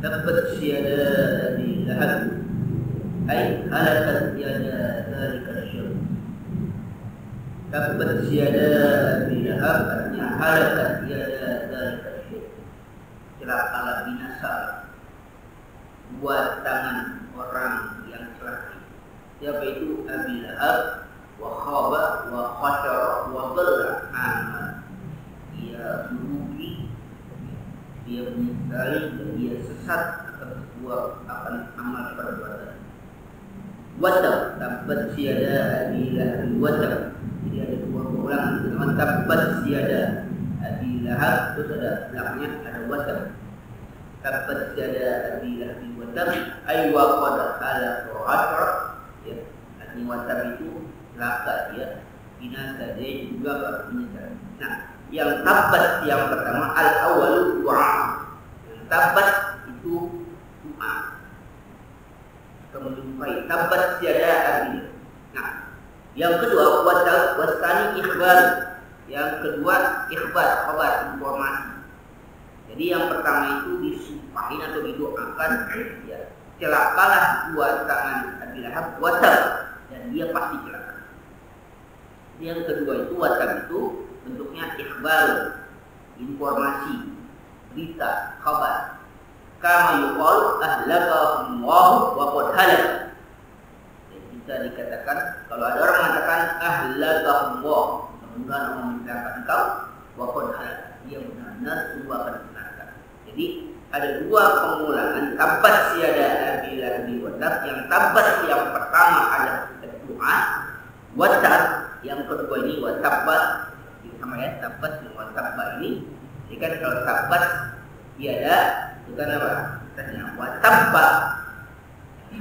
تبت يدا أبي لهب أي هلكت يدا ذلك الشر. تبت يدا أبي لهب artinya halakat yada dzalika syirk. Celakalah binasa buat tangan orang yang celaka. Siapa itu? Abi Lahab wa khaba wa khasara wa dhalla amal. Dia merugi, dia menyesali dan dia sesat akan sebuah amal perbuatan. Watab, tabat siada Abi Lahab watab. Jadi ada dua pengulangan dengan tabat siada Abi Lahab, terus ada belakangnya ada watab. Tabat siada Abi Lahab watab ay wa qad ala ashar, ya. Artinya watab itu celaka, ya, binasa, dia juga binasa. Nah, yang tabat yang pertama al-awwalu du'a. Yang tabat itu doa. Kemudian tabat tiada arti. Nah, yang kedua wasani ikhbar. Yang kedua ikhbar, kabar, informasi. Jadi yang pertama itu disumpahin atau didoakan, ya, celakalah dua tangan Abi Lahab watab, dan dia pasti celaka. Yang kedua itu watab itu bentuknya ikhbar, informasi, berita, kabar. Kama yuqal ahlakahumullahu wa qad halak. Jadi bisa dikatakan kalau ada orang mengatakan ahlakahumullah, mudah-mudahan Allah mencelakakan engkau, wa qad halak, dia benar-benar sungguh akan celaka. Jadi ada dua pengulangan tabat siada Abi Lahab watab. Yang tabat yang pertama ada doa, watab yang kedua ini watabat. Sama ya, tabat dan watabba ini. Jadi kan kalau tabat tiada, itu kan apa? Tanya watabba.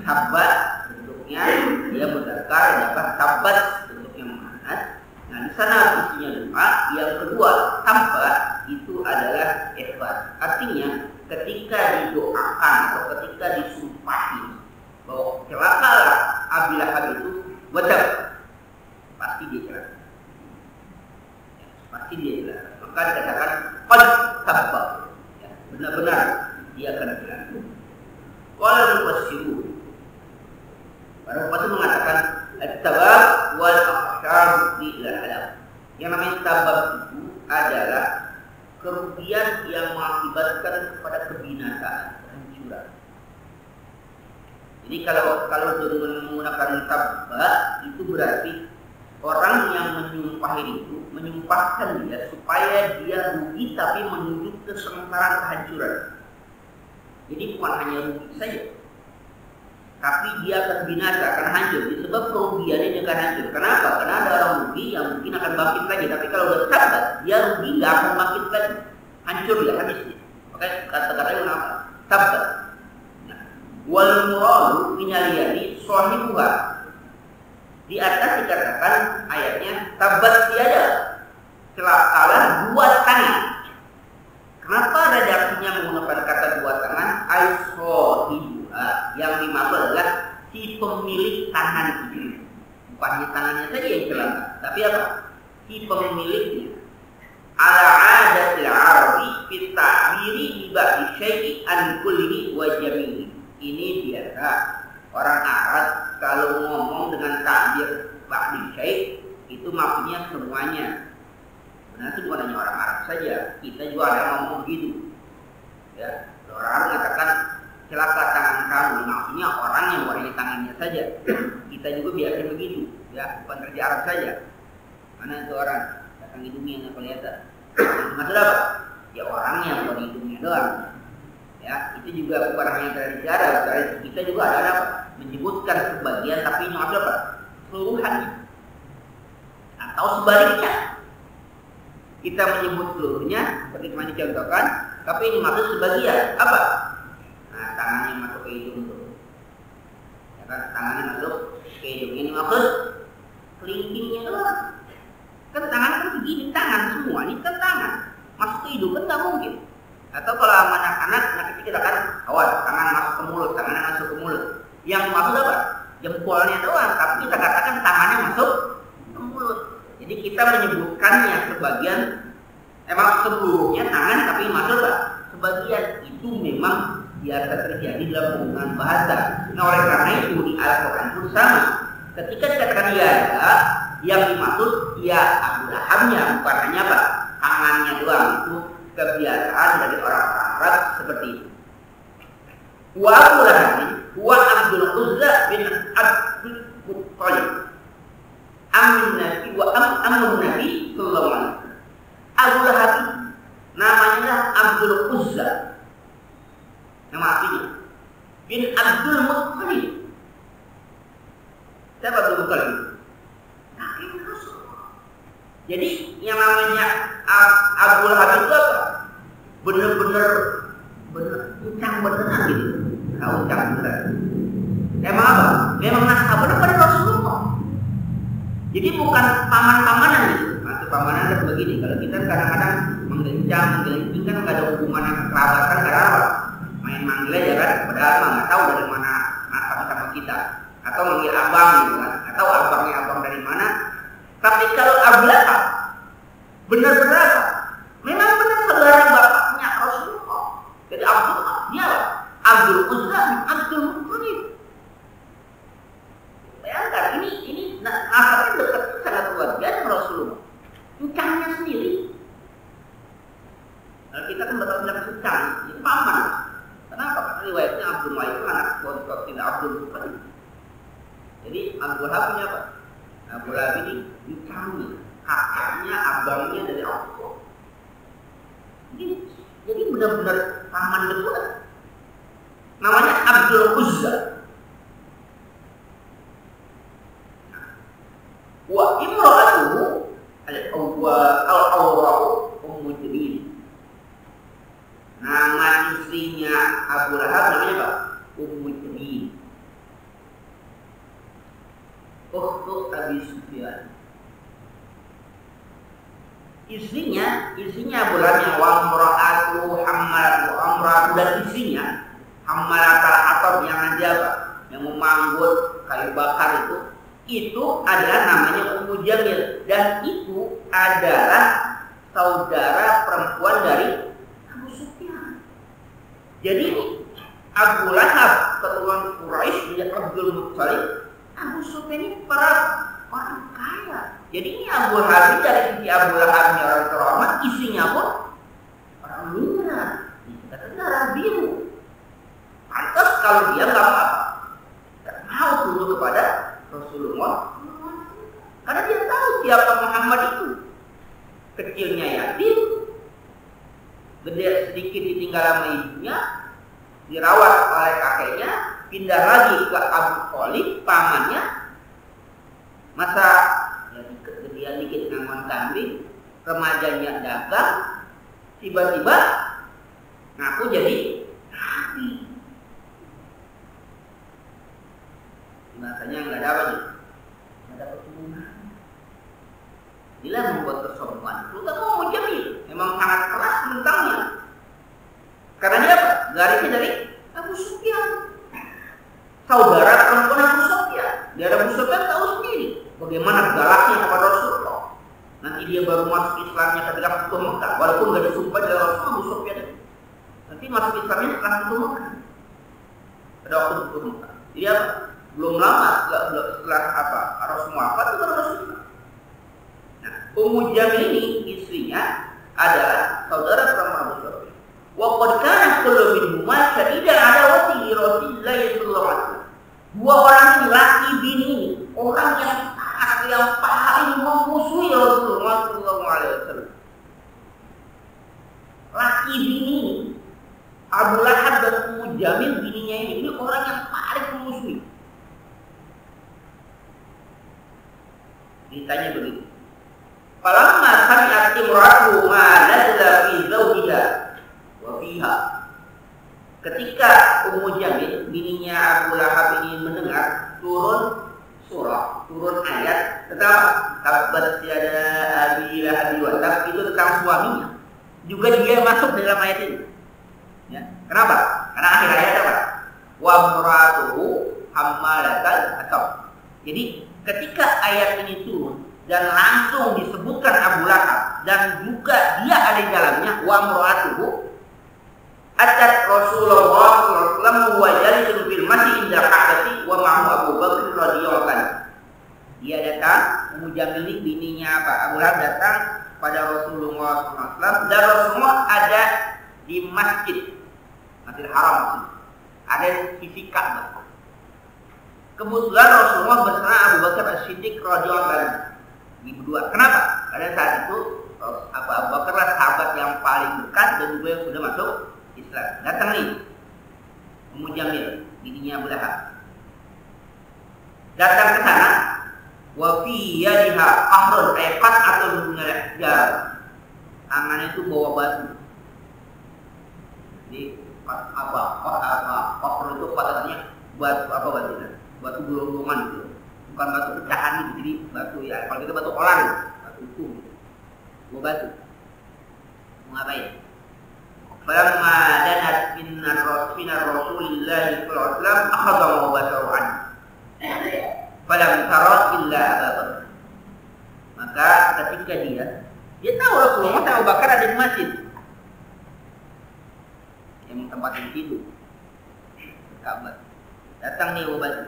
Tabat bentuknya dia mudzakkar, dapat tabat bentuknya muannas. Nah, di sana isinya doa. Yang kedua, tabat itu adalah ikhbar. Artinya ketika didoakan atau ketika disumpahi bahwa celakalah Abi Lahab itu watab, pasti dia celaka. Pasti dia celaka. Maka dikatakan qad tabba, ya, benar-benar dia akan celaka. Qala mufassirun, para ulama mengatakan at-tabab wal akhshar bil halal. Yang namanya tabab itu adalah kerugian yang mengakibatkan kepada kebinasaan, kehancuran. Jadi kalau dengan menggunakan tabba itu berarti orang yang menyerupakan dia supaya dia rugi tapi menuju ke sementara kehancuran. Jadi bukan hanya rugi saja, tapi dia akan binasa, akan hancur. Disebab kerugiannya dia akan hancur. Kenapa? Karena ada orang rugi yang mungkin akan bangkit lagi, tapi kalau udah tabat, dia rugi nggak akan bangkit lagi, hancur dia, habis dia. Oke, kata-katanya kenapa? Tabat. Wal muradu minyaliyadi sohibuha. Di atas dikatakan ayatnya tabat tiada celakalah dua tangan. Kenapa redaksinya menggunakan kata dua tangan? Aisohibuha, yang dimaksud adalah si pemilik tangan itu. Bukan hanya tangannya saja yang celaka, tapi apa? Si pemiliknya. Ala adatil arabi fit ta'biri bi ba'di syai'i an kullihi wa jami'i. Ini biasa orang Arab kalau ngomong dengan takbir ba'di syai' itu maksudnya semuanya. Nah, itu bukan hanya orang Arab saja, kita juga ada yang ngomong begitu. Ya, orang Arab mengatakan celaka tangan kamu, maksudnya orang yang warnanya tangannya saja. Kita juga biasa begitu, ya, bukan kerja Arab saja. Mana itu orang datang hidungnya nggak kelihatan. Maksud apa? Ya orang yang bukan hidungnya doang. Ya, itu juga bukan hanya tradisi Arab, tradisi kita juga ada apa? Menyebutkan sebagian, tapi ini maksud apa? Seluruhannya. Atau sebaliknya, kita menyebut seluruhnya, seperti kemarin dicontohkan, tapi ini maksud sebagian. Apa? Nah, tangannya masuk ke hidung tuh. Ya kan, tangannya masuk ke hidung. Ini maksud kelingkingnya doang. Kan tangan kan begini, tangan semua ini kan tangan. Masuk ke hidung kan nggak mungkin. Atau kalau anak-anak, anak kecil kita kan, awas, tangan masuk ke mulut, tangannya masuk ke mulut. Yang maksud apa? Jempolnya doang, tapi kita katakan tangannya masuk ke mulut. Jadi kita menyebutkannya sebagian, emang seluruhnya tangan, tapi maksud apa? Sebagian itu memang biasa terjadi dalam penggunaan bahasa. Nah, oleh karena itu di Al-Quran pun sama. Ketika dikatakan ya, yang dimaksud ya Abu Lahabnya, bukan hanya apa? Tangannya doang. Itu kebiasaan dari orang-orang Arab seperti itu. Wa Abu Lahab wa Abdul Uzza bin Abdul Muttalib amin Nabi wa amun Nabi sallallahu alaihi wasallam. Abu Lahab namanya Abdul Uzza, nama aslinya bin Abdul Muttalib. Siapa Abdul Muttalib? Jadi yang namanya Abu Lahab itu apa? Bener-bener ucang beneran gitu. Ucang beneran. Emang apa? Memang nasabah pada Rasulullah. Jadi bukan paman-pamanan gitu. Maksud pamanan kan begini. Kalau kita kadang-kadang menggencang, menggelincing kan nggak ada hubungan kerabatan karena apa? Main manggil aja kan. Padahal nggak tahu dari mana nasabah sama kita. Atau manggil abang gitu kan. Atau abangnya abang dari mana. Tapi kalau Abu Lahab benar-benar apa? Memang benar saudara bapaknya Rasulullah. Jadi dia Abdul Uzza bin Abdul Muttalib. Bayangkan ini nasabnya dekat sangat luar biasa Rasulullah. Ucangnya sendiri. Kalau kita kan betul-betul ucang, itu paman. Kenapa? Karena riwayatnya Abdul Malik itu anak bontot tidak Abdul Muttalib. Jadi Abdul Lahab punya apa? Abu Lahab ini ucangnya, kakaknya, abangnya dari Allah. Jadi benar-benar paman betul. Namanya Abdul Uzza. Wa imra'atuhu al-awra'u Ummu Jamil. Nama istrinya Abu Lahab namanya apa? Ummu Jamil. Ukhtu Abi Sufyan. Istrinya Abu Lahab yang wamra'atu hammalatu amra'atu, dan istrinya hammalatul hatab yang aja apa? Yang memanggut kayu bakar itu adalah namanya Ummu Jamil, dan itu adalah saudara perempuan dari Abu Sufyan. Jadi Abu Lahab keturunan Quraisy dari Abdul Muttalib. Abu Sufyan ini para orang kaya. Jadi ini Abu Lahab dari sisi Abu Lahabnya orang terhormat, istrinya pun orang miskin. Kita darah biru. Pantas kalau dia nggak apa-apa, nggak mau tunduk kepada Rasulullah, karena dia tahu siapa Muhammad itu. kecilnya yatim, gede sedikit ditinggal sama ibunya, dirawat oleh kakeknya, pindah lagi ke Abu Thalib, pamannya, masa ya kegedean dikit ngangon kambing, remajanya dagang, tiba-tiba ngaku jadi nabi. Makanya nggak dapat, nggak dapat keturunan. Inilah membuat kesombongan. Terutama mau Jamil, memang sangat keras tentangnya. Karena dia apa? Garisnya dari Abu Sufyan, saudara perempuan Abu Sufyan. Dia Abu Sufyan tahu sendiri bagaimana galaknya kepada Rasulullah. Nanti dia baru masuk Islamnya ketika Futuh Mekah, walaupun nggak disumpah dari Rasul Abu Sufyan itu. Nanti masuk Islamnya setelah Futuh Mekah. Pada waktu Futuh Mekah. Dia belum lama setelah apa? Rasulullah wafat itu baru Rasul. Nah, Ummu Jamil ini istrinya adalah saudara perempuan Abu Sufyan. Wa qad kana kullu minhuma shadidan adawati li Rasulillah sallallahu alaihi wasallam. Dua orang ini laki bini ini, orang yang paling memusuhi Rasulullah sallallahu alaihi wasallam. Laki bini ini, Abu Lahab dan Ummu Jamil bininya ini orang yang paling memusuhi. Ditanya begitu. Falamma sami'at imra'atuhu ma nazala fi zawjiha wa fiha. Ketika Ummu Jamil bininya Abu Lahab ini mendengar turun surah, turun ayat tentang tabat yada abi lahab wa tab, itu tentang suaminya. Juga dia masuk dalam ayat ini. Ya. Kenapa? Karena akhir ayat apa? Wa imra'atuhu hammalatal hatab. Jadi ketika ayat ini turun dan langsung disebutkan Abu Lahab dan juga dia ada di dalamnya, wa imra'atuhu atat Rasulullah sallallahu alaihi wasallam wa jalisun fil masjid inda Ka'bati wa ma'ahu Abu Bakar radhiyallahu anhu. Dia datang, Ummu Jamil ini bininya apa? Abu Lahab datang pada Rasulullah sallallahu alaihi wasallam dan Rasulullah ada di masjid Masjidil Haram, ada di sisi Ka'bah. Kebetulan Rasulullah bersama Abu Bakar As-Siddiq radhiyallahu anhu. Ini berdua. Kenapa? Karena saat itu Abu Bakar adalah sahabat yang paling dekat dan juga yang sudah masuk Islam. Datang nih Ummu Jamil, bininya Abu Lahab. Datang ke sana, wa fi yadiha qahrun ayqat atau minal jar. Tangannya itu bawa batu. Jadi qahr itu katanya batu apa batunya? Batu gelonggongan gitu. Bukan batu pecahan gitu. Jadi batu ya, kalau kita batu orang, batu itu. Bawa batu. Mau ngapain? Falamma danat minna Rasulillah sallallahu alaihi wasallam akhadha wa basaru an. Falam tara illa Abu Bakar. Maka ketika dia tahu Rasulullah sama Abu Bakar ada di masjid. Yang tempat yang tidur. Ka'bah. Datang nih Abu Bakar.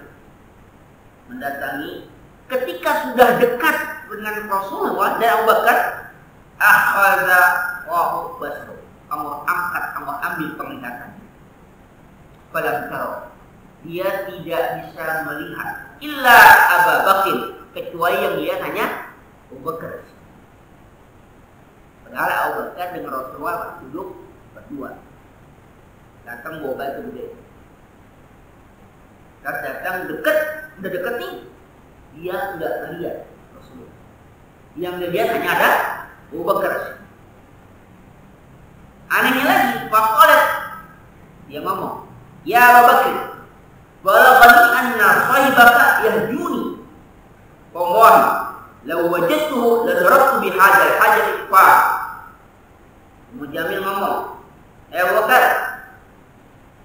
Mendatangi ketika sudah dekat dengan Rasulullah dan Abu Bakar, akhadha wa basaru. Kamu angkat, kamu ambil penglihatannya. Falam tara. Dia tidak bisa melihat illa Abu Bakar, kecuali yang dia hanya Abu Bakar. Padahal Abu Bakar dengan Rasulullah duduk berdua. Datang bawa batu gede. Pas datang dekat, udah deket nih, dia nggak melihat Rasulullah. Yang dia lihat hanya ada Abu Bakar. Anehnya lagi, faqalat, dia ngomong, ya Abu Bakar, balaghani anna sahibaka yahduni. Wallahi law wajadtuhu la darabtu bi hadzal hajar fa. Ummu Jamil ngomong, Abu Bakar,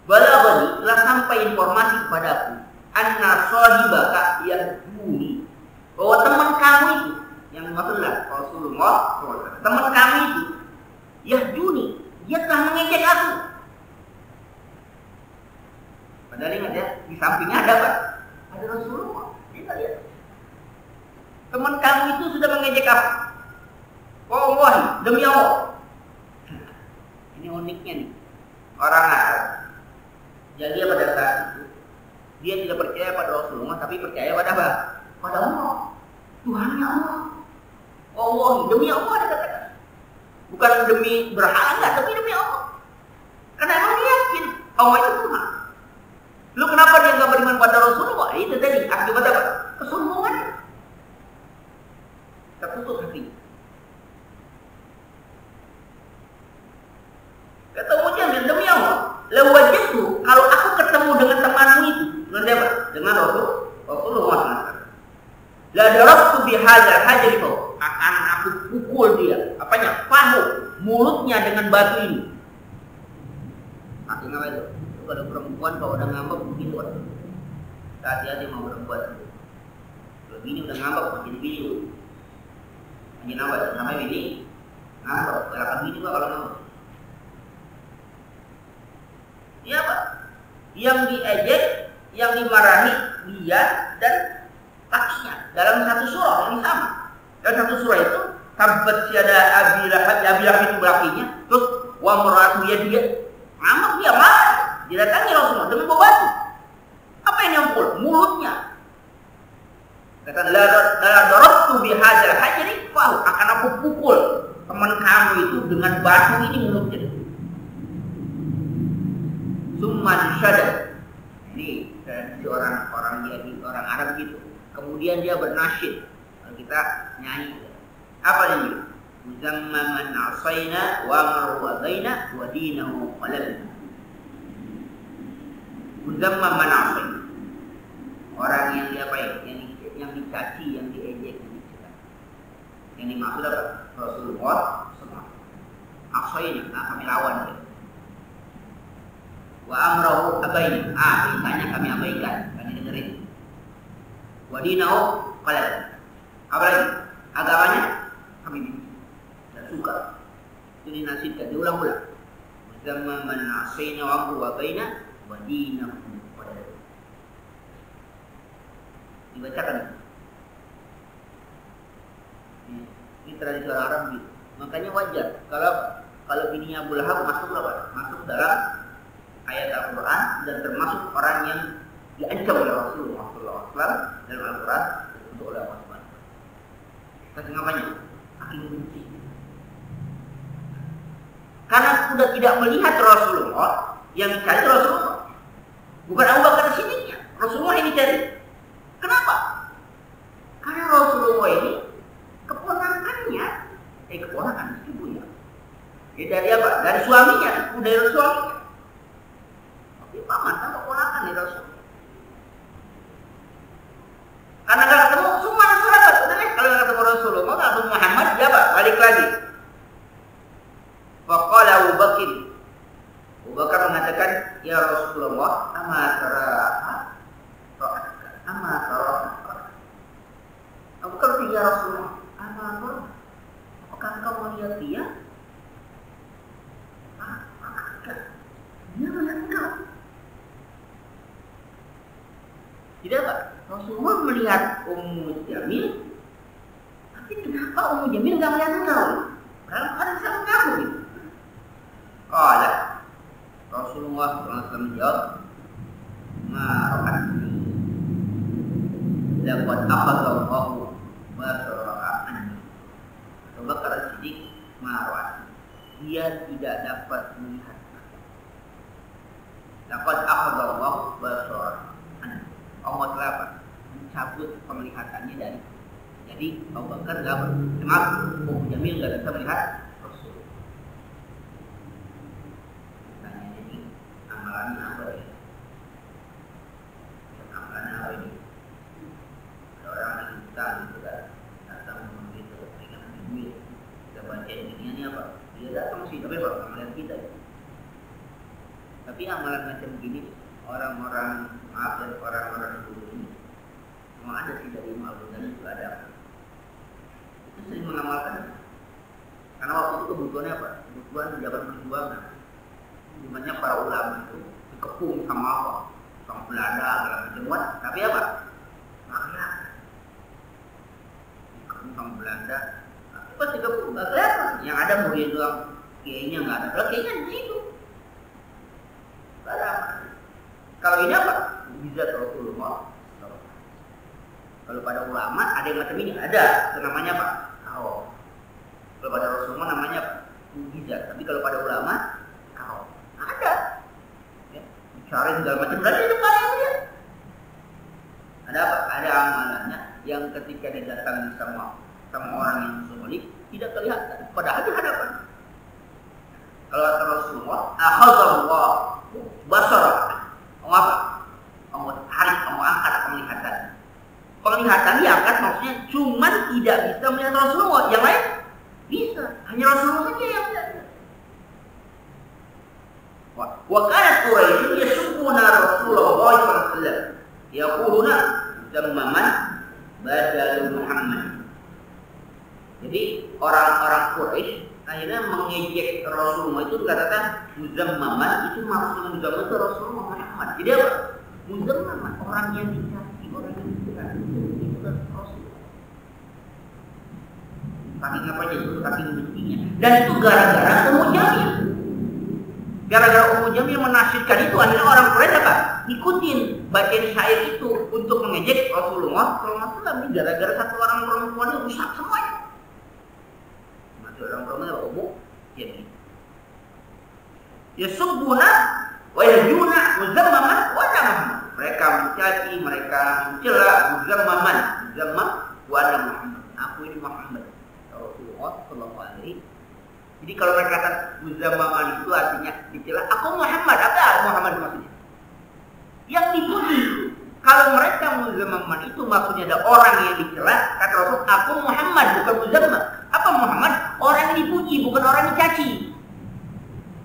balaghani, telah sampai informasi kepadaku, anna sahibaka yahduni, bahwa teman kamu itu, yang maksudnya Rasulullah SAW, teman kamu itu yahduni, dia telah mengejek aku. Padahal ingat ya, di sampingnya ada apa? Ada Rasulullah. Kita lihat. Teman kamu itu sudah mengejek aku. Wallahi, demi Allah. Ini uniknya nih. Orang Arab. Jadi pada saat itu, dia tidak percaya pada Rasulullah, tapi percaya pada apa? Pada Allah. Tuhannya Allah. Wallahi, demi Allah ada kata-kata. Bukan demi berhala, enggak, tapi demi Allah. Karena emang dia yakin Allah itu Tuhan. Lu kenapa dia nggak beriman pada Rasulullah? Itu tadi akibat apa? Kesombongan. Tertutup hati. Kata Mujahid, demi Allah, lawajatu, kalau aku ketemu dengan temanmu itu, dengan siapa? Dengan Rasulullah. La darabtu bihadzal hajri fawq, akan aku pukul dia. Apanya? Pahu, mulutnya dengan batu ini. Artinya apa itu? Kalau perempuan kalau udah ngambek begitu kan. Hati-hati mau perempuan. Kalau bini udah ngambek makin bini. Makin apa? Sampai bini ngambek. Kalau bini juga kalau ngambek. Iya Pak. Yang diejek, yang dimarahi dia dan kakinya dalam satu surah yang sama. Dalam satu surah itu tabbat yada Abi Lahab itu berakinya. Terus wa maratu dia ngambek, dia marah. Didatangi Rasulullah dengan bawa batu. Apa yang nyampul? Mulutnya. Kata la darabtu bihadzal hajri fa akan aku pukul teman kamu itu dengan batu ini mulutnya. Summan syada. Ini si orang Yahudi, orang Arab gitu. Kemudian dia bernasyid. Kita nyanyi. Apa ini? Muzammaman asaina wa marwadaina wa dinahu qalabna. Muzamman manasih, orang yang diapain, yang dicaci, yang diejek, yang dicela. Yang dimaksud apa? Rasulullah semua. Aksainya, kami lawan dia. Wa amrahu abain, perintahnya kami abaikan, kami dengerin. Wa dinahu qalab. Apa lagi? Agamanya kami benci, tidak suka. Ini nasibkan, diulang-ulang. Muzamman manasihna wa amruhu abaina wadinahu pada dibacakan ini tradisi orang Arab gitu. Makanya wajar kalau bininya Abu Lahab masuk apa? Masuk dalam ayat Al-Quran dan termasuk orang yang diancam oleh Rasulullah SAW dalam Al-Quran untuk oleh Allah SWT. Tapi ngapanya? Saking benci. Karena sudah tidak melihat Rasulullah, yang dicari Rasulullah. Bukan Abu Bakar sininya. Rasulullah ini cari. Kenapa? Karena Rasulullah ini keponakannya, keponakan ibunya. Dari apa? Dari suaminya, dari suaminya. Tapi paman kan keponakan dari Rasulullah. Karena kalau ketemu semua sahabat, udah deh kalau ketemu Rasulullah, kalau ketemu Muhammad, dia apa? Balik lagi. Faqala Abu Bakar. Abu Bakar mengatakan, ya Rasulullah, ama taraha. Abu Bakar, ya Rasulullah, ama taraha. Apakah engkau melihat dia? Dia melihat engkau. Tidak Pak, Rasulullah melihat Ummu Jamil, tapi kenapa Ummu Jamil nggak melihat engkau? Karena ada sama kamu gitu. Qala Rasulullah SAW menjawab, ma'ra'atni laqad akhadallahu basara'ani. Abu Bakar Siddiq ma'ra'atni, dia tidak dapat melihat. Laqad akhadallahu basara'ani, Allah telah mencabut penglihatannya dari. Jadi Abu Bakar nggak termasuk Ummu Jamil nggak bisa melihat Rasul. Tanya jadi amalannya apa ya? Amalannya apa ini? Ada orang yang kita gitu kan datang begitu dengan duit, kita baca ini apa? Dia datang sih tapi apa? Amalan kita. Tapi amalan macam begini orang-orang orang-orang dulu ini memang ada sih dari Abu Dhani juga ada. Itu sering mengamalkan karena waktu itu kebutuhannya apa? Kebutuhan pejabat perjuangan. Banyak para ulama itu dikepung sama apa? Sama Belanda, segala macam. Tapi apa? Rakyat dikepung sama Belanda. Tapi pas dikepung nggak kelihatan. Yang ada murid doang, kiainya nggak ada. Kalau kiainya di situ. Kalau ini apa? Mujizat Rasulullah. Kalau pada ulama ada yang macam ini, ada. Itu namanya apa? Oh. Kalau pada Rasulullah namanya apa? tidak. Tapi kalau pada ulama, kalau ada, ya, cari segala macam, berarti itu paling dia. Ada apa? Ada amalannya yang ketika didatangi sama orang yang soleh tidak kelihatan, padahal di hadapan. Kalau kata Rasulullah, akhadallah basar, apa? Kamu angkat penglihatan. Penglihatan diangkat maksudnya cuman tidak bisa melihat Rasulullah, yang lain bisa, hanya Rasulullah saja yang bisa. Wa kana Quraisy yasubbuna Rasulullah sallallahu alaihi wasallam yaquluna zammaman badal Muhammad. Jadi orang-orang Quraisy akhirnya mengejek Rasulullah itu katakan muzammaman, itu maksudnya muzammaman itu Rasulullah Muhammad. Jadi apa? Muzammaman, orang yang dicaci, orang yang dicaci itu kan Rasulullah. Saking apanya itu, saking bencinya. Dan itu gara-gara Ummu Jamil. Gara-gara Ummu Jamil menafsirkan itu, akhirnya orang Quraisy apa? Ikutin bacaan syair itu untuk mengejek Rasulullah SAW. Gara-gara satu orang perempuan itu rusak semuanya. Orang perempuan apa? Ummu Jamil. Yasubbuna wa yahjuna muzammaman wa Muhammad. Mereka mencaci, mereka mencela muzammaman, muzammam wa Muhammad. Aku ini Muhammad. Rasulullah sallallahu alaihi. Jadi kalau mereka kata muzammaman itu artinya dicela, aku Muhammad. Apa Muhammad maksudnya? Yang dipuji. Kalau mereka muzammaman itu maksudnya ada orang yang dicela, kata Rasul, aku Muhammad bukan muzammam. Apa Muhammad? Orang yang dipuji, bukan orang yang dicaci.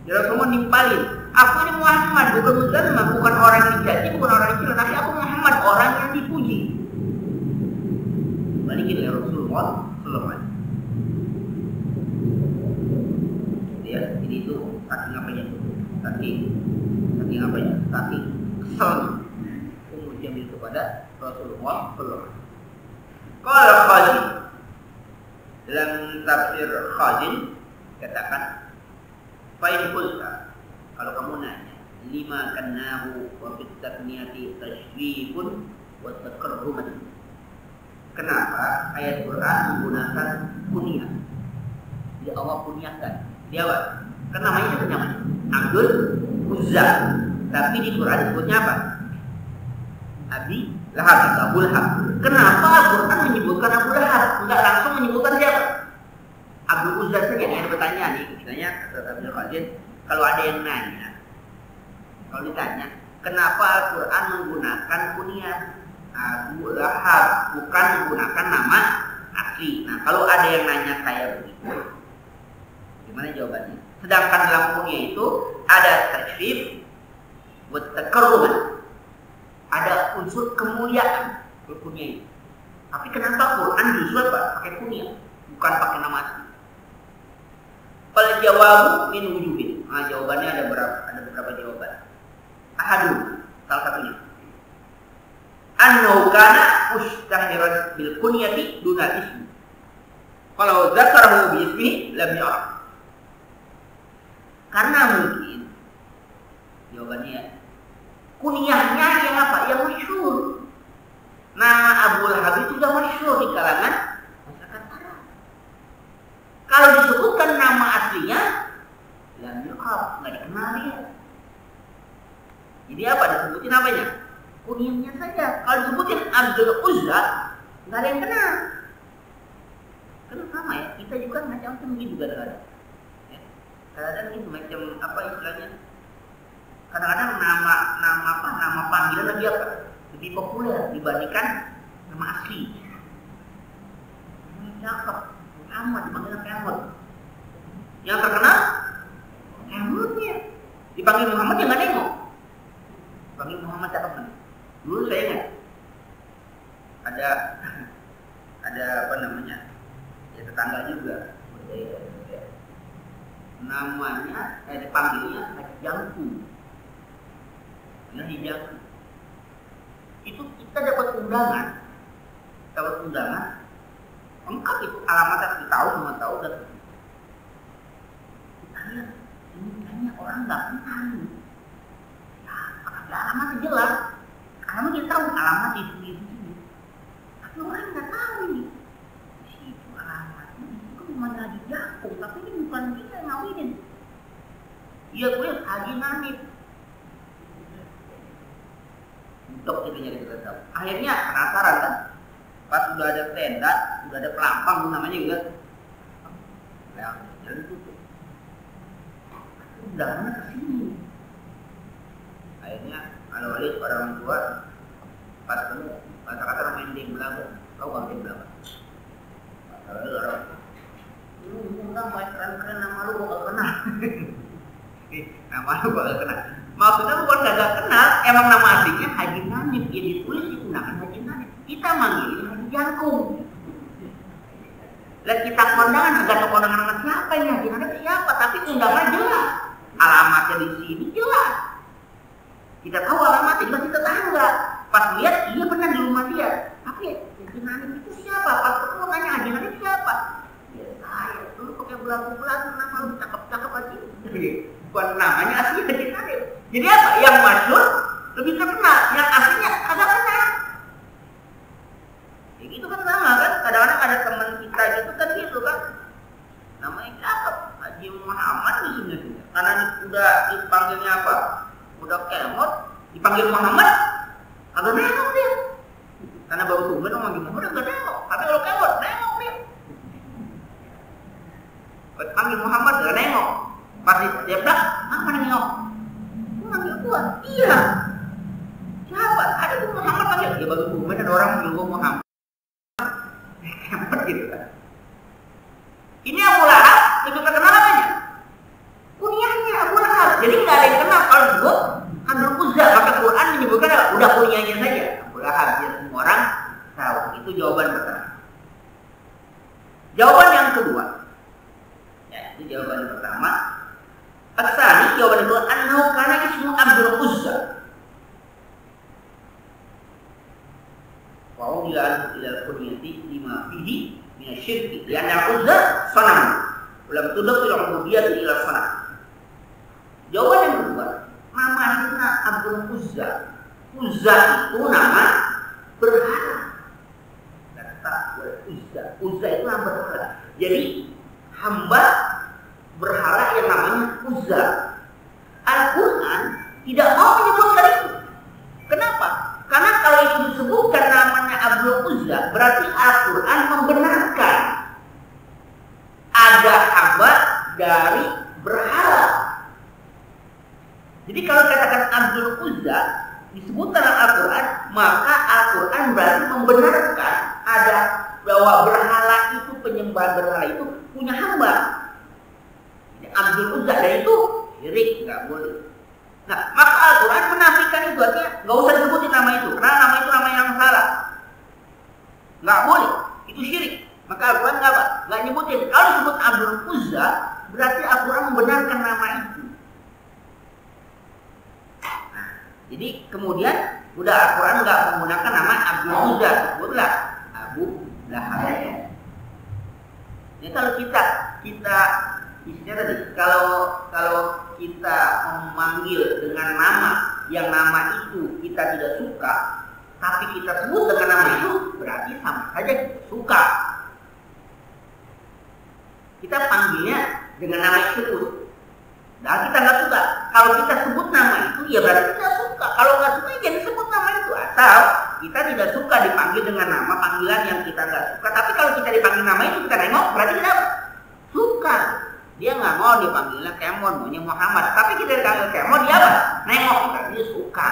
Ya Rasulullah nimpalin, aku ini Muhammad bukan muzammam, bukan orang yang dicaci, bukan orang yang dicela, tapi aku Muhammad, orang yang dipuji. Balikin ya Rasulullah sallallahu alaihi. Ya, jadi itu saking apanya itu, saking apanya, saking keselnya Ummu Jamil kepada Rasulullah sallallahu alaihi. Qala Khazin, dalam tafsir Khazin katakan, fa'in qulta, kalau kamu nanya, lima kannahu wa fit tasniyati tashrifun wa takarruman. Kenapa ayat Quran menggunakan kunyah? Jadi Allah kunyahkan. Dia apa? Kan namanya itu namanya Abdul Uzza. Tapi di Quran disebutnya apa? Abi Lahab, Abu Lahab. Kenapa Al-Quran menyebutkan Abu Lahab? Enggak langsung menyebutkan siapa? Abdul Uzza saja. Ada pertanyaan nih, misalnya kata Abdul Qadir, kalau ada yang nanya, kalau ditanya, kenapa Al-Quran menggunakan kunyah Abu Lahab, bukan menggunakan nama asli? Nah, kalau ada yang nanya kayak begitu, gimana jawabannya? Sedangkan dalam kunyah itu ada tashrif, buat takarruman, ada unsur kemuliaan berkunyah itu. Tapi kenapa Quran justru apa? Pakai kunyah, bukan pakai nama asli? Fal jawabu min wujubin. Nah, jawabannya ada beberapa jawaban. Ahadu, salah satunya. Annahu kana mustahiran bil kunyati duna ismi. Kalau zakarahu bi ismi lam ya'raf. Karena mungkin jawabannya kunyahnya yang apa? Yang masyhur. Nama Abu Lahab itu sudah masyhur di kalangan masyarakat Arab. Kalau disebutkan nama aslinya, lam yuqab, nggak dikenal dia. Jadi apa? Disebutin apanya? Kunyahnya saja. Kalau disebutin Abdul Uzza, nggak ada yang kenal. Kan sama ya, kita juga macam-macam begitu kadang-kadang. Ya. Kadang-kadang ini macam apa istilahnya? Kadang-kadang nama panggilan lagi apa? Lebih populer dibandingkan nama asli. Ini cakep, Muhammad dipanggil Muhammad. Yang terkenal Muhammadnya. Dipanggil Muhammad yang nggak nengok. Dipanggil Muhammad cakep kan? Dulu saya ingat ada apa namanya? Ya tetangga juga. Namanya dipanggilnya Haji Jangku. Haji Jangku. Itu kita dapat undangan, lengkap itu alamatnya kita tahu, semua tahu dan kita lihat ini kayaknya orang nggak kenal, ya ada alamatnya jelas, alamat kita tahu alamat di sini, tapi orang nggak tahu ini, itu alamatnya itu cuma Haji Jangku, tapi ini bukan kita yang ngawinin, Akhirnya penasaran kan, pas udah ada tenda, udah ada pelampang namanya juga, yang jalan tutup. Undangannya ke sini. Akhirnya kalau balik orang tua pas ketemu kata-kata main di belakang, kau bang di belakang. Kalau orang lu undang main keren-keren nama lu gak kenal. Nama lu gak kenal. Maksudnya bukan gak kenal, emang nama aslinya Haji Nanif. Ya ditulis di undangan Haji Nanif. Kita manggilin Haji Jangkung. Lah kita kondangan, gak tahu kondangan sama siapa ini Haji Nanif siapa, tapi undangan jelas. Alamatnya di sini jelas. Kita tahu alamatnya, jelas kita tetangga. Pas lihat, iya benar di rumah dia. Tapi Haji Nanif itu siapa? Pas ketemu tanya Haji Nanif siapa? Ya saya dulu pakai belagu-belagu nama lu cakep-cakep aja. Bukan namanya asli Haji Nanif. Jadi apa? Yang masyhur lebih terkenal, yang aslinya agak kenal. Ya gitu kan sama kan? Kadang-kadang ada teman kita gitu kan gitu kan. Namanya cakep, Haji Muhammad di sini. Karena udah dipanggilnya apa? Udah kemot, dipanggil Muhammad, agak nengok dia. Karena baru tumben sama Haji Muhammad agak nengok. Tapi kalau kemot, nengok dia. Panggil Muhammad agak nengok. Pasti dia bilang, apa nengok? Lu manggil gua? Iya. Siapa? Ada tuh Muhammad panggil. Ya baru tumben ada orang manggil gua Muhammad. Kemot gitu kan. Ini Abu Lahab lebih terkenal apanya? Kunyahnya Abu Lahab. Jadi nggak ada yang kenal kalau disebut Abdul Uzza. Maka Quran menyebutkan udah kunyahnya saja. Abu Lahab ya semua orang tahu. Itu jawaban pertama. Jawaban yang kedua. Ya, itu jawaban yang pertama. Asani jawaban kedua. Annahu kana ismu Abdul Uzza. Wa udiya ila kunyati lima fihi minasyirki. Lian al-Uzza sanam. Ulam tuduk ila ubudiyah ila sanam. Jawaban yang kedua, namanya Abdul Uzza. Uzza itu nama berhala. Kata Uzza. Uzza itu nama berhala. Jadi hamba berhala yang namanya Uzza. Al-Quran tidak mau menyebutkan itu. Kenapa? Karena kalau itu disebutkan namanya Abdul Uzza, berarti Al-Quran membenarkan ada hamba dari berhala. Jadi kalau katakan Abdul Uzza disebut dalam Al-Quran, maka Al-Quran berarti membenarkan ada bahwa berhala itu, penyembahan berhala itu punya hamba. Jadi Abdul Uzza, dan itu syirik, nggak boleh. Nah, maka Al-Quran menafikan itu, artinya nggak usah disebutin nama itu, karena nama itu nama yang salah, nggak boleh, itu syirik. Maka Al-Quran nggak nyebutin. Kalau disebut Abdul Uzza, berarti Al-Quran membenarkan nama itu. Jadi kemudian udah Al-Quran nggak menggunakan nama Abdul Uzza, sebutlah Abu Lahab. Jadi kalau kita isinya tadi, kalau kita memanggil dengan nama yang nama itu kita tidak suka, tapi kita sebut dengan nama itu, berarti sama saja kita suka. Kita panggilnya dengan nama itu. Nah, kita nggak suka. Kalau kita sebut nama itu, ya berarti kita suka. Kalau nggak suka, ya jangan sebut nama itu. Atau kita tidak suka dipanggil dengan nama panggilan yang kita nggak suka. Tapi kalau kita dipanggil nama itu, kita nengok, berarti kita suka. Dia nggak mau dipanggilnya Kemon, maunya Muhammad. Tapi kita dipanggil Kemon, dia apa? Nengok, berarti dia suka.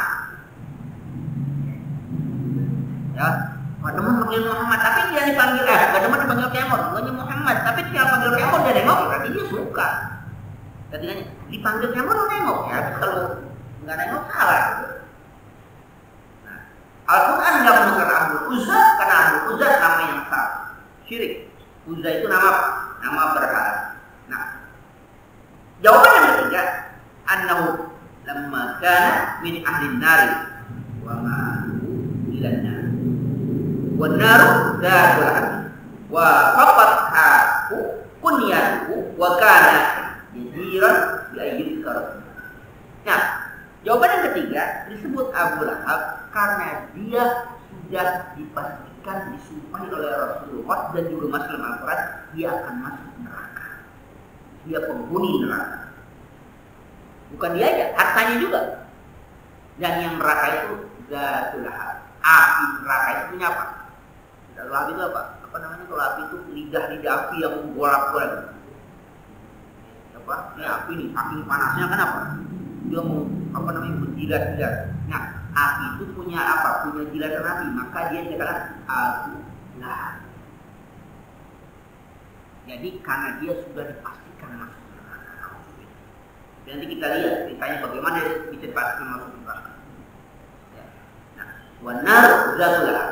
Ya, nggak demen panggil Muhammad, tapi dia dipanggil nggak demen dipanggil Kemon, maunya Muhammad. Tapi dia panggil Kemon, dia nengok, berarti dia suka. Ketika dipanggil Kemon, lu nengok ya. Kalau nggak nengok salah. Nah, Al-Quran nggak menukar Abdul Uzza karena Abdul Uzza nama yang salah, syirik. Uzza itu nama apa? Nama berhala. Nah, jawaban yang ketiga, annahu lamma kana min ahli nari wa ma'ahu ilan nar wa naru dhatul hati wa faqathahu kunyatuhu wa kana jadiran biayyukar. Nah, jawaban yang ketiga disebut Abu Lahab karena dia sudah dipastikan disumpahi oleh Rasulullah dan juga masuk dalam Al-Quran, dia akan masuk neraka. Dia penghuni neraka. Bukan dia aja, hartanya juga. Dan yang neraka itu Dhatul Lahab. api neraka itu punya apa? Kalau api itu apa? Apa namanya kalau api itu lidah api yang bolak-balik. Apa? Ini api nih, saking panasnya kan apa? Dia mau apa namanya menjilat-jilat. Nah, api itu punya apa? Punya jilatan api, maka dia dikatakan api. Nah, jadi karena dia sudah dipastikan masuk neraka. Nanti kita lihat ceritanya bagaimana bisa dipastikan masuk neraka. Ya. Nah, wanar zalah.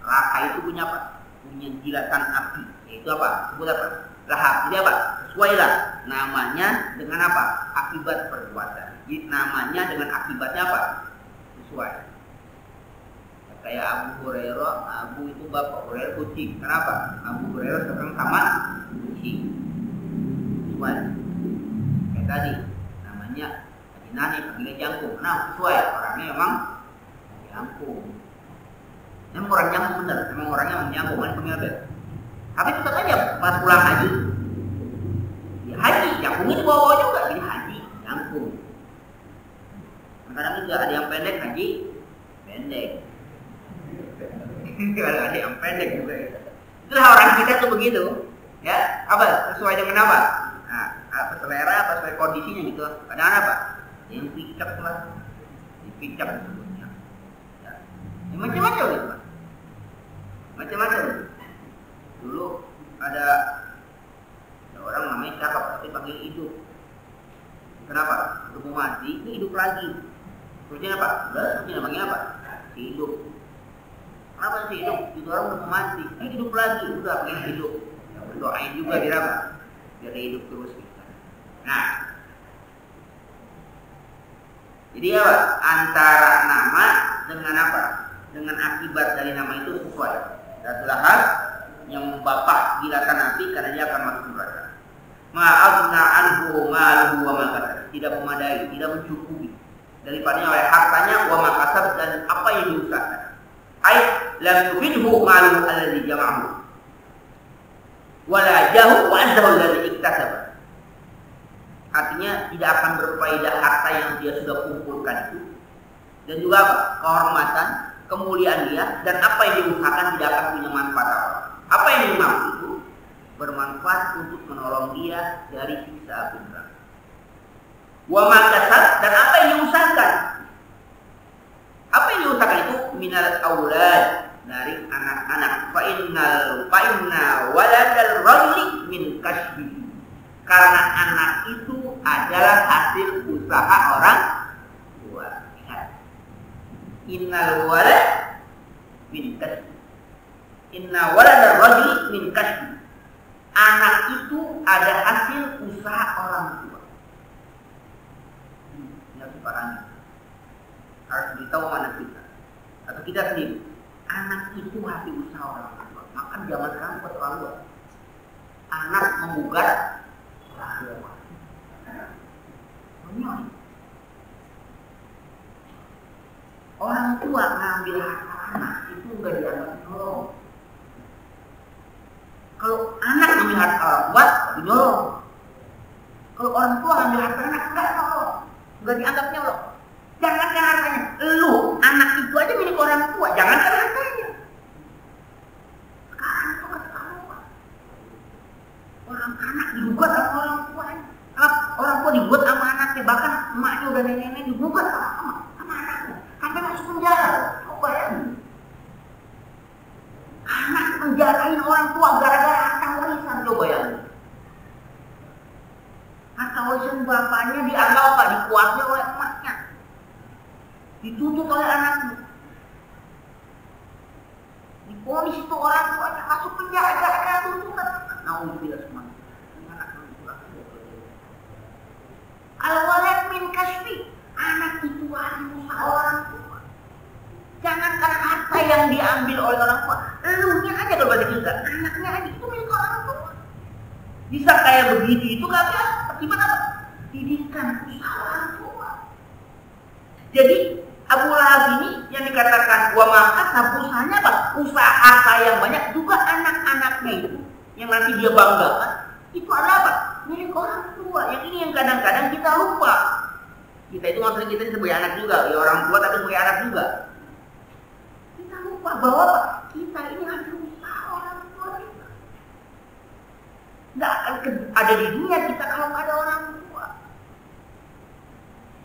Neraka itu punya apa? Punya jilatan api. Yaitu apa? Sebut apa? Lahap. Jadi apa? Sesuailah namanya dengan apa? Akibat perbuatan. Jadi namanya dengan akibatnya apa? Sesuai. Ya, kayak Abu Hurairah, Abu itu bapak, Hurairah kucing. Kenapa? Abu Hurairah sekarang sama kucing. Sesuai. Kayak tadi namanya Nani panggilnya jangkung. Nah, sesuai. Orangnya memang jangkung. Memang orang jangkung bener. Memang orangnya jangkung. Kan panggil apa? Tapi tetap aja pas pulang haji. Ya haji, jangkungnya dibawa juga. Jadi haji, jangkung. Kadang juga ada yang pendek haji, pendek. Kalau ada yang pendek juga. Itulah orang kita tuh begitu. Ya, apa? Sesuai dengan apa? Nah, apa selera, apa sesuai kondisinya gitu. Kadang apa? Yang picak lah. Dipicak sebutnya. Ya. Ya, macam-macam gitu. Macam-macam. Dulu ada orang namanya cakap tapi panggil hidup. Kenapa? Untuk mau mati, ini hidup lagi. Terusnya apa? Terusnya namanya apa? Hidup. Kenapa sih hidup? Itu orang udah mau mati, ini hidup lagi. Udah pengen hidup. Ya, berdoain juga biar apa? Biar hidup terus kita. Nah, jadi apa? Antara nama dengan apa? Dengan akibat dari nama itu sesuai. Adalah hal yang bapak gilatan api karena dia akan masuk neraka. Ma'abna anhu maluhu wa makasab. Tidak memadai, tidak mencukupi daripadanya oleh hartanya wa makasab dan apa yang diusahakan. Ai lam yufidhu maluhu alladhi jama'ahu wala jahu wa anzahu alladhi iktasaba. Artinya tidak akan berfaedah harta yang dia sudah kumpulkan itu, dan juga apa? Kehormatan, kemuliaan dia, dan apa yang diusahakan tidak akan punya manfaat apa. Apa yang dimaksud itu? Bermanfaat untuk menolong dia dari siksa api neraka. Wa makasab, dan apa yang diusahakan? Apa yang diusahakan itu minal aulad, dari anak-anak. Fa inna waladal rajuli min kasbihi. Karena anak itu adalah hasil usaha orang tua. Innal walad min kasbi. Inna waladar rajuli min kasbi. Anak itu ada hasil usaha orang tua. Ini harus dipahami. Harus beritahu mana kita. Atau kita sendiri. Anak itu hasil usaha orang tua. Maka zaman sekarang keterlaluan. Anak menggugat orang tua. Orang tua ngambil harta anak itu enggak dianggap nolong. Kalau anak ngambil harta orang tua, dinolong. Kalau orang tua ngambil harta anak, enggak nolong. Enggak dianggap nolong. Jangankan hartanya, lu anak itu aja milik orang tua, jangankan hartanya. Sekarang itu keterlaluan. Orang anak digugat sama orang tuanya. Orang tua digugat sama anaknya, bahkan emaknya udah nenek-nenek digugat sama anaknya. Sampai masuk penjara. Coba ya. Anak penjarain orang tua gara-gara harta warisan, coba ya. Harta warisan bapaknya dianggap apa? Dikuasai oleh emaknya. Dituntut oleh anaknya. Diponis itu orang tuanya masuk penjara gara-gara tuntutan. Nauzubillah semua. Kalau walad min kasbi, anak itu hasil usaha orang tua. Jangan karena harta yang diambil oleh orang tua, elunya aja kalau bahasa kita, anaknya aja itu milik orang tua. Bisa kayak begitu itu kagak akibat apa? Didikan usaha orang tua. Jadi Abu Lahab ini yang dikatakan wa makasab, usahanya apa? Usaha harta yang banyak, juga anak-anaknya itu yang nanti dia banggakan itu adalah apa? Milik orang tua. Yang ini yang kadang-kadang kita lupa. Kita itu maksudnya kita sebagai anak juga, ya orang tua tapi sebagai anak juga. Kita lupa bahwa kita ini hasil usaha orang tua kita. Nggak akan ada di dunia kita kalau nggak ada orang tua.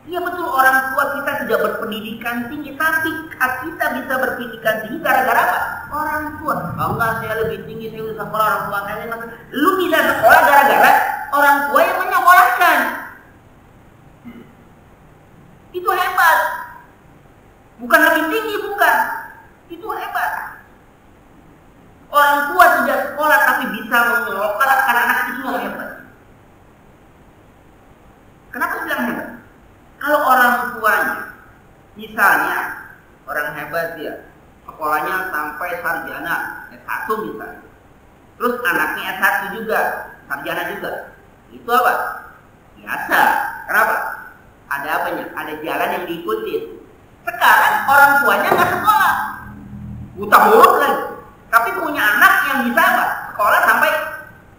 Iya betul, orang tua kita tidak berpendidikan tinggi, tapi kita bisa berpendidikan tinggi gara-gara apa? Orang tua. Oh enggak, saya lebih tinggi, saya bisa sekolah, orang tua kayaknya. Lu bisa sekolah gara-gara orang tua yang menyekolahkan. Itu hebat. Bukan lebih tinggi, bukan. Itu hebat. Orang tua tidak sekolah tapi bisa menyekolahkan anak itu yang hebat. Kenapa saya bilang hebat? Kalau orang tuanya, misalnya orang hebat dia, sekolahnya sampai sarjana S1 misalnya, terus anaknya S1 juga, sarjana juga, itu apa? Biasa. Kenapa? Ada apanya? Ada jalan yang diikuti. Sekarang orang tuanya nggak sekolah, buta huruf lagi, tapi punya anak yang bisa apa? Sekolah sampai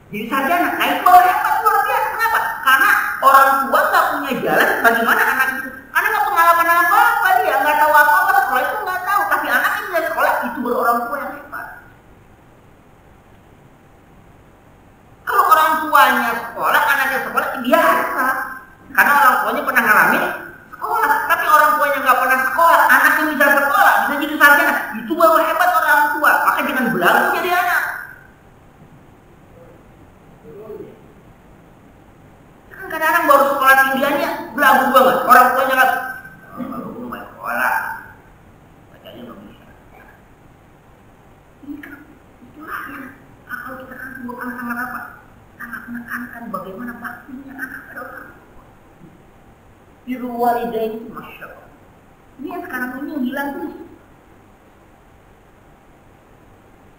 jadi sarjana. Nah itu hebat, luar biasa. Kenapa? Karena orang tua nggak punya jalan bagaimana anak itu, karena nggak pengalaman apa-apa, dia nggak tahu apa-apa, sekolah itu nggak tahu, tapi anaknya bisa sekolah, itu berorang tua yang hebat. Kalau orang tuanya sekolah, anaknya sekolah, biasa. Karena orang tuanya pernah ngalamin sekolah, tapi orang tuanya nggak pernah sekolah, anaknya bisa sekolah, bisa jadi sarjana, itu baru hebat orang tua. Maka jangan belagu jadi anak. Kan kadang-kadang baru sekolah tinggiannya belagu banget, orang tuanya nggak, baru mulai sekolah, bacanya nggak bisa. Ini kan itulah yang kalau kita kan bukan sangat apa, sangat menekankan bagaimana baktinya anak pada orang. Birrul walidain itu masya Allah. Ini yang sekarang ini yang hilang terus.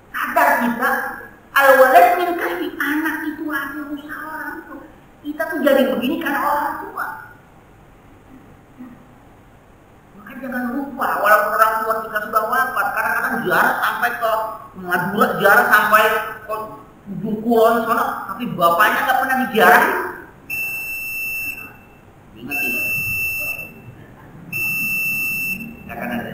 Sadar kita, al-walad min kasbi, anak itu hasil usaha orang tua. Kita tuh jadi begini karena orang tua. Maka jangan lupa, walaupun orang tua kita sudah wafat, kadang-kadang jarak sampai ke Madura, jarak sampai ke ujung kulon sana, tapi bapaknya nggak pernah dijarah. Ingat ini. Akan ada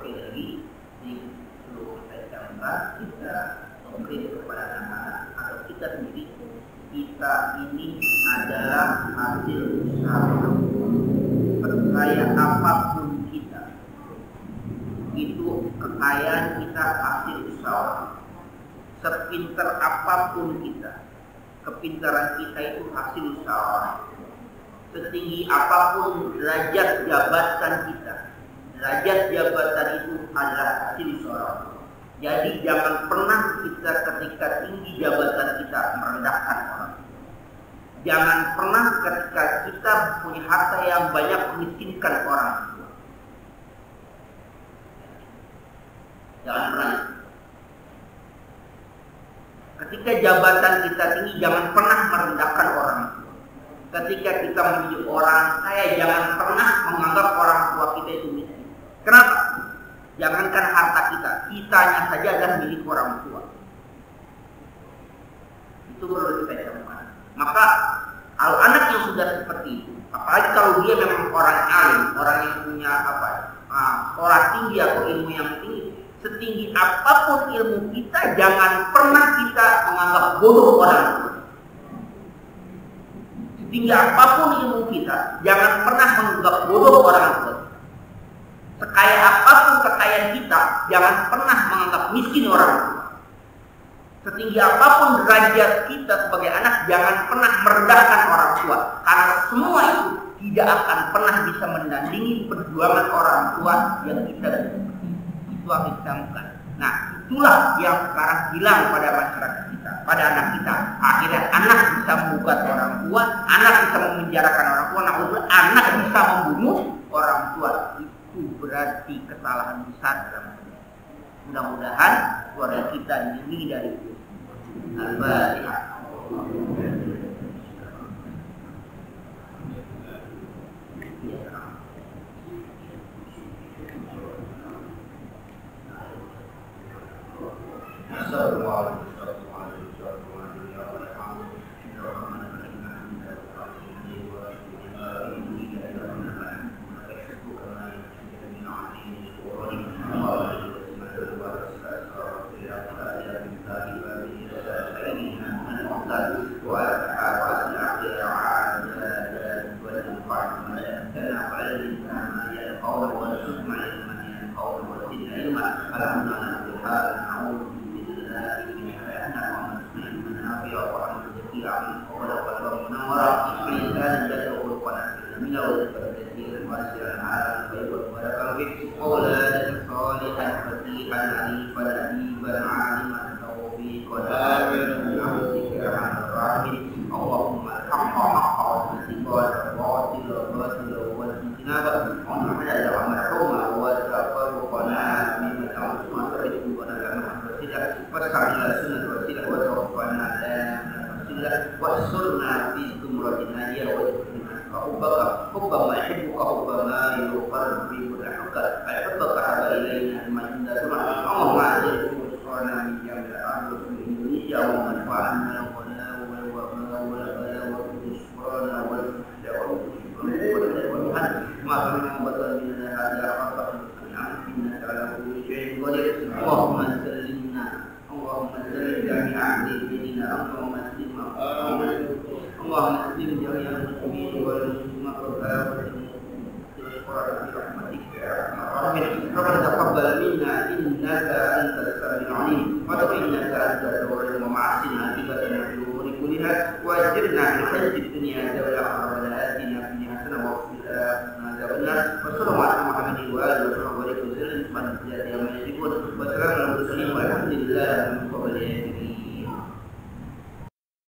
sekali lagi ini perlu saya camkan, kita memberi kepada anak-anak atau kita sendiri, kita ini adalah hasil usaha. Perkaya apapun kita, itu kekayaan kita hasil usaha. Sepintar apapun kita, kepintaran kita itu hasil usaha. Setinggi apapun derajat jabatan kita, derajat jabatan itu adalah hasil usaha. Jadi jangan pernah kita ketika tinggi jabatan kita merendahkan orang. Jangan pernah ketika kita punya harta yang banyak memiskinkan orang. Jangan pernah. Ketika jabatan kita tinggi, jangan pernah merendahkan orang. Ketika kita menjadi orang kaya, jangan pernah menganggap orang tua kita itu miskin. Kenapa? Jangankan harta kita, kitanya saja adalah milik orang tua. Itu perlu kita camkan. Maka kalau anak yang sudah seperti itu, apalagi kalau dia memang orang alim, orang yang punya sekolah tinggi atau ilmu yang tinggi, setinggi apapun ilmu kita, jangan pernah kita menganggap bodoh orang tua. Setinggi apapun ilmu kita, jangan pernah menganggap bodoh orang tua. Sekaya apapun kekayaan kita, jangan pernah menganggap miskin orang tua. Setinggi apapun derajat kita sebagai anak, jangan pernah merendahkan orang tua. Karena semua itu tidak akan pernah bisa menandingi perjuangan orang tua yang kita seperti itu harus ditangkan. Nah, itulah yang sekarang hilang pada masyarakat kita, pada anak kita. Akhirnya anak bisa menggugat orang tua, anak bisa memenjarakan orang tua, anak bisa membunuh orang tua. Itu berarti kesalahan besar dalam hidup. Mudah-mudahan keluarga kita dilindungi dari itu. Al-Fatihah. وأجرنا من خزي الدنيا ذوي العقبة